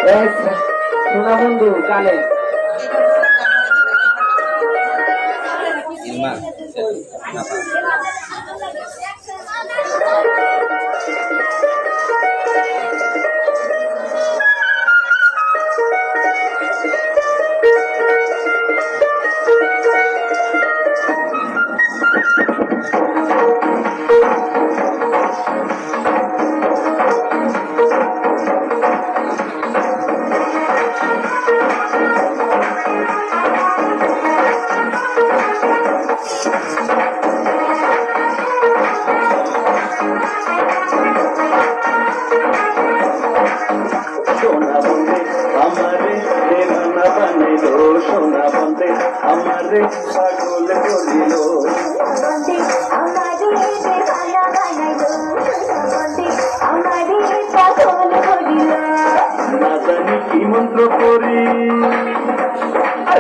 সোনা বন্ধু কালে সোনা বন্ধে আমারে পাগল করিল না জানি কি মন্ত্র করি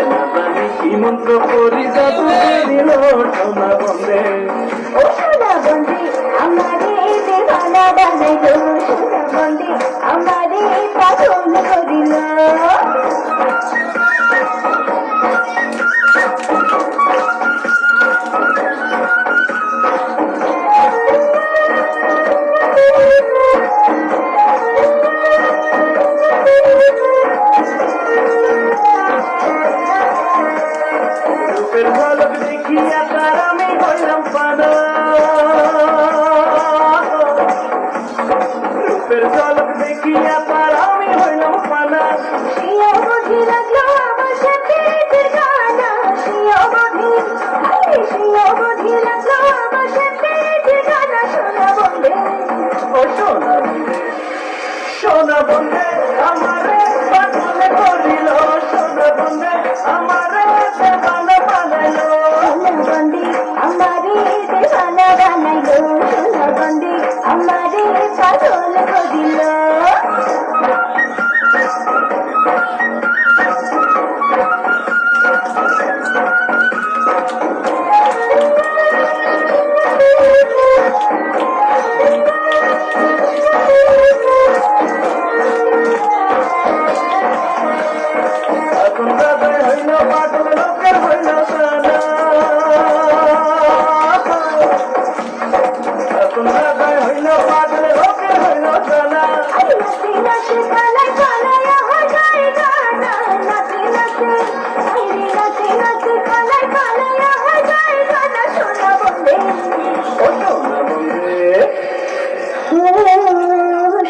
না জানি কি মন্ত্র করি জাদু করিল সোনা বন্ধে ও সোনা বন্ধে আমারে দেওয়ানা বানাইল সোনা বন্ধে আমারে পাগল করিল রূপের ঝলক দেখিয়া তার আমি হইলাম পানা রূপের ঝলক দেখিয়া তার আমি হইলাম পানা শিয়া বুঝি লাগলো আমার সাথে ঠিকানা শিয়া বুঝি লাগলো আমার সাথে ঠিকানা সোনা বন্ধে ও সোনা বন্ধে সোনা বন্ধে আমারে পাগল করিল সোনা বন্ধে আমারে দেওয়ানা বানাইল সোনা বন্ধে আমারে দেওয়ানা বানাইল সোনা বন্ধে আমারে পাগল করিল এখন দাদা হইল পাগল লোকের হইল সানা এখন দাদা হইল পাগল লোকের হইল সানা নাচে নাচে কালাই কালাই আহা যায় গানা নাচে নাচে নাচে নাচে কালাই কালাই আহা যায় গানা সোনা বন্ধে ও সোনা বন্ধে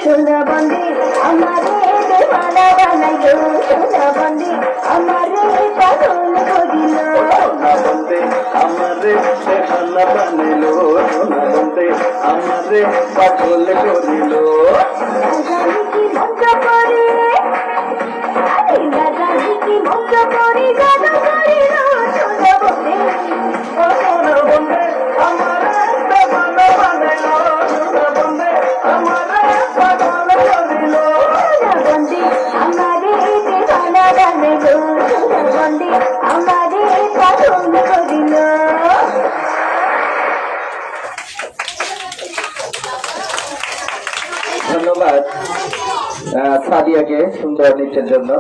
সোনা বন্ধে আমারে দেওয়ানা বানাইল সোনা বন্ধে আমারে পাগল করিল সোনা বন্ধে আমারে দেখানা বানাইল সোনা বন্ধে আমারে পাগল করিল রাজানি কি মন্ত্র করে আরে রাজানি কি মন্ত্র করে জাদু করিল সোনা বন্ধে ও সোনা বন্ধে আমারে দেখানা বানাইল সোনা বন্ধে আমারে পাগল করিল সোনা বন্ধে আমারে দেওয়ানা বানাইল সোনা বন্ধে আমারে পাগল করিল ধন্যবাদ সাদিয়াকে সুন্দর নৃত্যের জন্য।